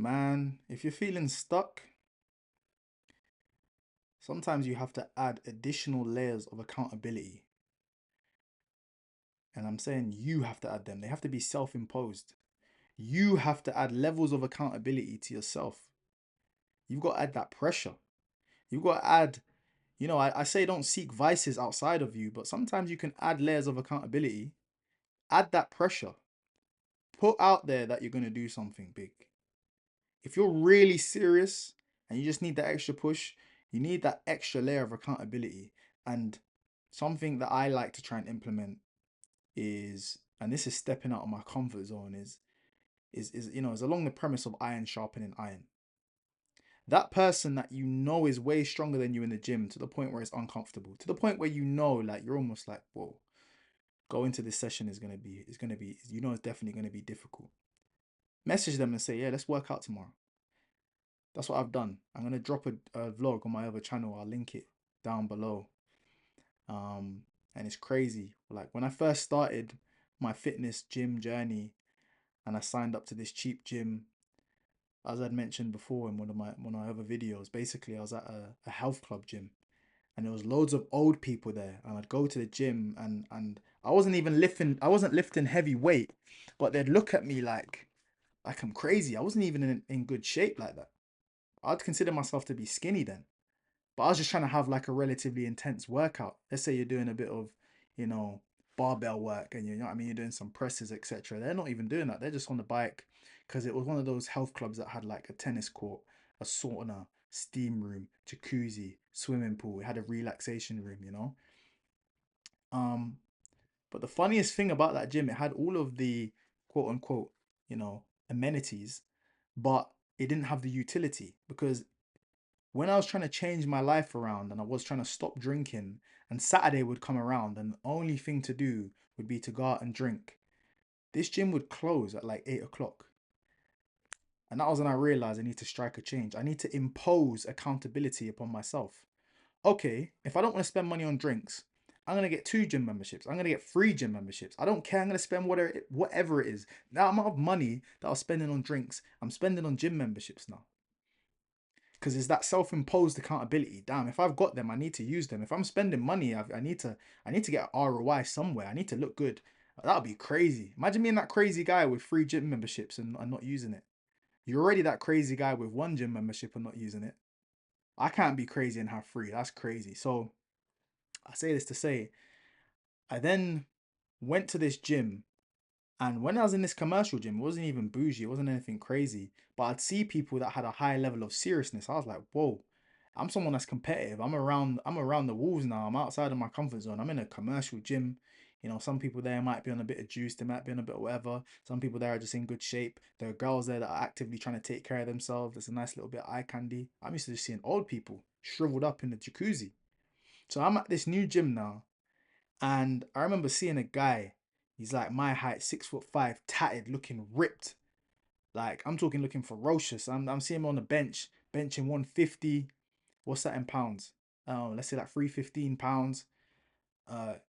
Man, if you're feeling stuck, sometimes you have to add additional layers of accountability. And I'm saying you have to add them. They have to be self-imposed. You have to add levels of accountability to yourself. You've got to add that pressure. You've got to add, I say don't seek vices outside of you, but sometimes you can add layers of accountability, add that pressure, put out there that you're going to do something big. If you're really serious and you just need that extra push, you need that extra layer of accountability. And something that I like to try and implement is, and this is stepping out of my comfort zone, is along the premise of iron sharpening iron. That person that you know is way stronger than you in the gym to the point where it's uncomfortable, to the point where like you're almost like, whoa, going to this session is gonna be, it's definitely gonna be difficult. Message them and say, yeah, let's work out tomorrow. That's what I've done. I'm gonna drop a vlog on my other channel. I'll link it down below. Um, and it's crazy. Like when I first started my fitness gym journey, and I signed up to this cheap gym, as I'd mentioned before in one of my other videos. Basically, I was at a health club gym, and there was loads of old people there. And I'd go to the gym, and I wasn't lifting heavy weight, but they'd look at me like I'm crazy. I wasn't even in good shape like that. I'd consider myself to be skinny then. But I was just trying to have like a relatively intense workout. Let's say you're doing a bit of, you know, barbell work, and you know what I mean, you're doing some presses, etc. They're not even doing that. They're just on the bike, because it was one of those health clubs that had like a tennis court, a sauna, steam room, jacuzzi, swimming pool. It had a relaxation room. Um, but the funniest thing about that gym, it had all of the quote unquote, amenities, but it didn't have the utility, because when I was trying to change my life around and I was trying to stop drinking, and Saturday would come around and the only thing to do would be to go out and drink, this gym would close at like 8 o'clock. And that was when I realized I need to strike a change. I need to impose accountability upon myself. Okay, if I don't want to spend money on drinks, I'm going to get 2 gym memberships. I'm going to get 3 gym memberships. I don't care. I'm going to spend whatever it is. That amount of money that I was spending on drinks, I'm spending on gym memberships now, because it's that self-imposed accountability. Damn, if I've got them, I need to use them. If I'm spending money, I need to get an ROI somewhere. I need to look good. That would be crazy. Imagine being that crazy guy with 3 gym memberships and not using it. You're already that crazy guy with 1 gym membership and not using it. I can't be crazy and have 3. That's crazy. So I say this to say, I then went to this gym. And when I was in this commercial gym, it wasn't even bougie, it wasn't anything crazy. But I'd see people that had a high level of seriousness. I was like, whoa, I'm someone that's competitive. I'm around the walls now. I'm outside of my comfort zone. I'm in a commercial gym. Some people there might be on a bit of juice, they might be on a bit of whatever. Some people there are just in good shape. There are girls there that are actively trying to take care of themselves. It's a nice little bit of eye candy. I'm used to just seeing old people shriveled up in the jacuzzi. So I'm at this new gym now, and I remember seeing a guy, he's like my height, 6'5", tatted, looking ripped. Like I'm talking looking ferocious. I'm seeing him on the bench, benching 150. What's that in pounds? Let's say like 315 pounds.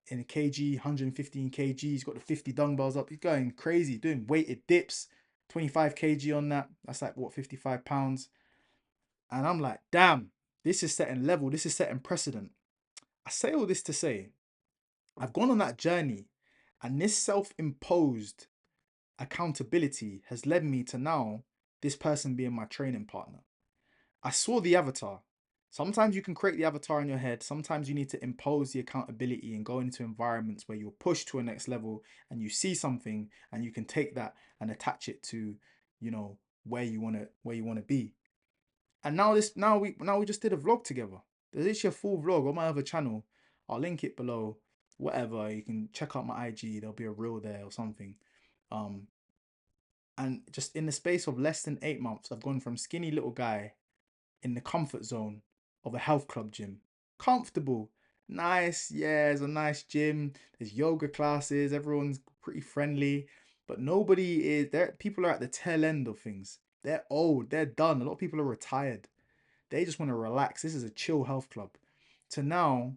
In a kg, 115 kg. He's got the 50 dumbbells up. He's going crazy, doing weighted dips, 25 kg on that. That's like what, 55 pounds. And I'm like, damn, this is setting level. This is setting precedent. I say all this to say, I've gone on that journey, and this self-imposed accountability has led me to now this person being my training partner. I saw the avatar. Sometimes you can create the avatar in your head. Sometimes you need to impose the accountability and go into environments where you're pushed to a next level, and you see something and you can take that and attach it to, where you want to be. And now we just did a vlog together. There's actually a full vlog on my other channel. I'll link it below. Whatever, you can check out my IG. There'll be a reel there or something. Um, and just in the space of less than 8 months, I've gone from skinny little guy in the comfort zone of a health club gym. Comfortable, nice, yeah, it's a nice gym. There's yoga classes, everyone's pretty friendly, but nobody is there. People are at the tail end of things. They're old, they're done. A lot of people are retired. They just want to relax. This is a chill health club. To now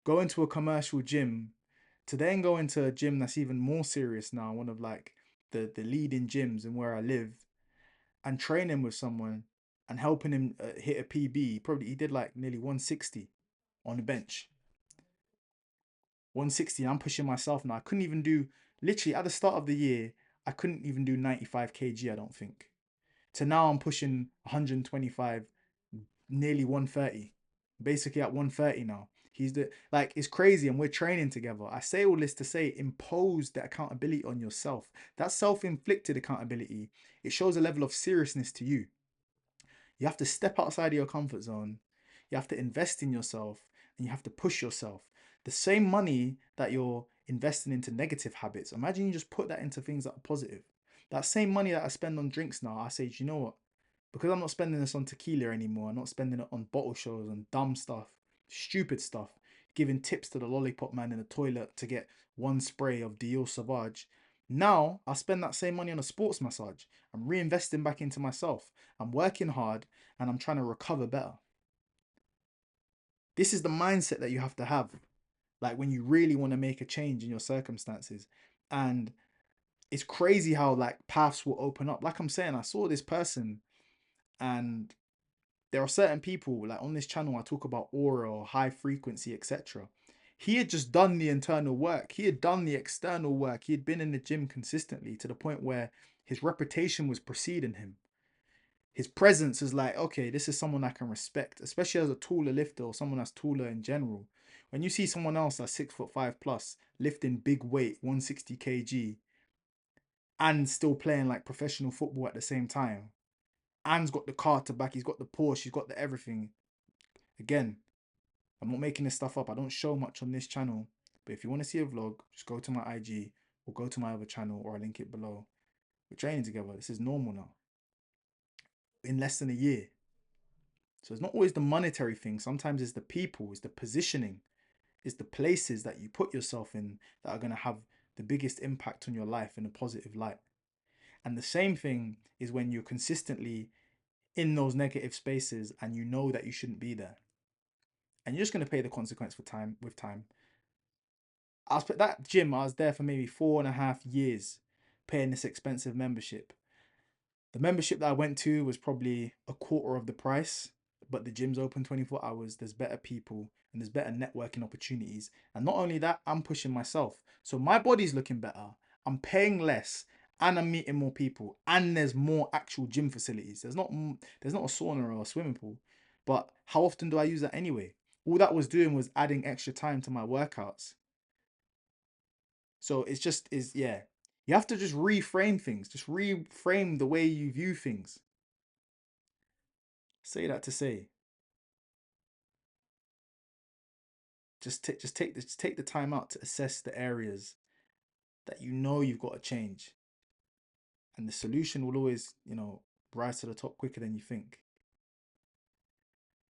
go into a commercial gym, to then go into a gym that's even more serious now, one of like the leading gyms in where I live, and training with someone and helping him hit a PB. Probably he did like nearly 160 on the bench. 160. I'm pushing myself now. I couldn't even do, literally at the start of the year, I couldn't even do 95 kg, I don't think. To now I'm pushing 125, nearly 130. Basically at 130 now. He's the like it's crazy and we're training together. I say all this to say impose the accountability on yourself. That self-inflicted accountability, it shows a level of seriousness to you. You have to step outside of your comfort zone. You have to invest in yourself and you have to push yourself. The same money that you're investing into negative habits, imagine you just put that into things that are positive. That same money that I spend on drinks now, I say, do you know what? Because I'm not spending this on tequila anymore, I'm not spending it on bottle shows and dumb stuff, stupid stuff, giving tips to the lollipop man in the toilet to get one spray of Dior Sauvage. Now I spend that same money on a sports massage. I'm reinvesting back into myself. I'm working hard and I'm trying to recover better. This is the mindset that you have to have. Like when you really want to make a change in your circumstances. And it's crazy how like paths will open up. Like I'm saying, I saw this person and there are certain people like on this channel I talk about aura or high frequency, etc. He had just done the internal work. He had done the external work. He had been in the gym consistently to the point where his reputation was preceding him. His presence is like, okay, this is someone I can respect, especially as a taller lifter or someone that's taller in general. When you see someone else that's 6'5" plus lifting big weight, 160 kg, and still playing like professional football at the same time, and's got the car to back, he's got the Porsche, he's got the everything. Again, I'm not making this stuff up. I don't show much on this channel. But if you want to see a vlog, just go to my IG or go to my other channel or I'll link it below. We're training together. This is normal now. In less than a year. So it's not always the monetary thing. Sometimes it's the people, it's the positioning, it's the places that you put yourself in that are going to have the biggest impact on your life in a positive light. And the same thing is when you're consistently in those negative spaces and you know that you shouldn't be there. And you're just going to pay the consequence for time with time. I was that gym, I was there for maybe 4.5 years paying this expensive membership. The membership that I went to was probably a quarter of the price, but the gym's open 24 hours. There's better people and there's better networking opportunities. And not only that, I'm pushing myself. So my body's looking better. I'm paying less and I'm meeting more people. And there's more actual gym facilities. There's not a sauna or a swimming pool. But how often do I use that anyway? All that was doing was adding extra time to my workouts. So it's just is yeah. You have to just reframe things. Just reframe the way you view things. Say that to say. Just take the time out to assess the areas that you know you've got to change. And the solution will always, rise to the top quicker than you think.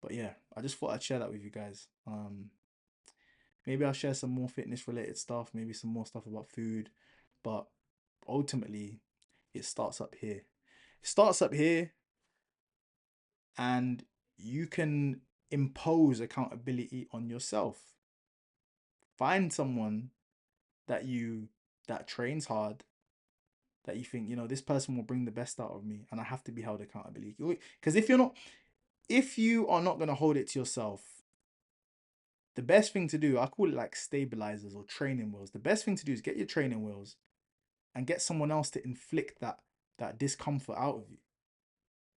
But yeah, I just thought I'd share that with you guys. Maybe I'll share some more fitness related stuff, maybe some more stuff about food, but ultimately it starts up here. It starts up here and you can impose accountability on yourself. Find someone that that trains hard, that you think, this person will bring the best out of me and I have to be held accountability. Because if you are not going to hold it to yourself, the best thing to do, I call it like stabilizers or training wheels. The best thing to do is get your training wheels and get someone else to inflict that discomfort out of you.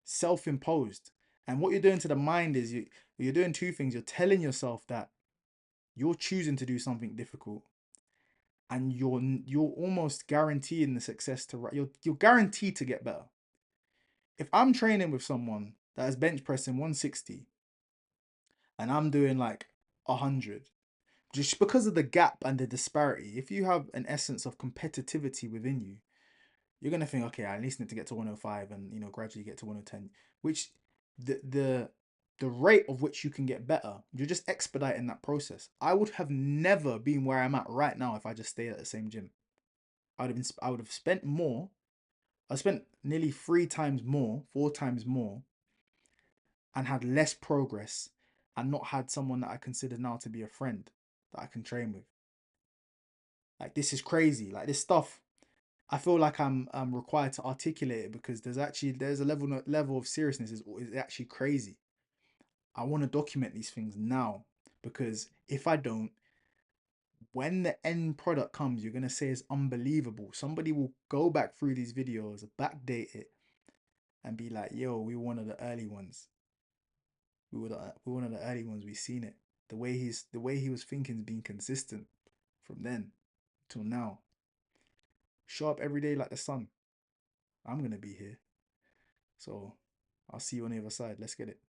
Self-imposed. And what you're doing to the mind is you're doing two things. You're telling yourself that you're choosing to do something difficult, and you're almost guaranteeing the success you're guaranteed to get better. If I'm training with someone that is bench pressing 160 and I'm doing like 100, just because of the gap and the disparity, if you have an essence of competitivity within you, you're gonna think, okay, I at least need to get to 105 and gradually get to 110, which the rate of which you can get better, you're just expediting that process. I would have never been where I'm at right now if I just stayed at the same gym. I would have spent more. I spent nearly 3 times more, 4 times more, and had less progress, and not had someone that I consider now to be a friend that I can train with. Like, this is crazy. Like, this stuff, I feel like I'm required to articulate it because there's a level of seriousness is actually crazy. I want to document these things now because if I don't, when the end product comes, you're gonna say it's unbelievable. Somebody will go back through these videos, backdate it, and be like, "Yo, we were one of the early ones. We were one of the early ones. We seen it. The way he was thinking's been consistent from then till now. Show up every day like the sun. I'm gonna be here. So I'll see you on the other side. Let's get it."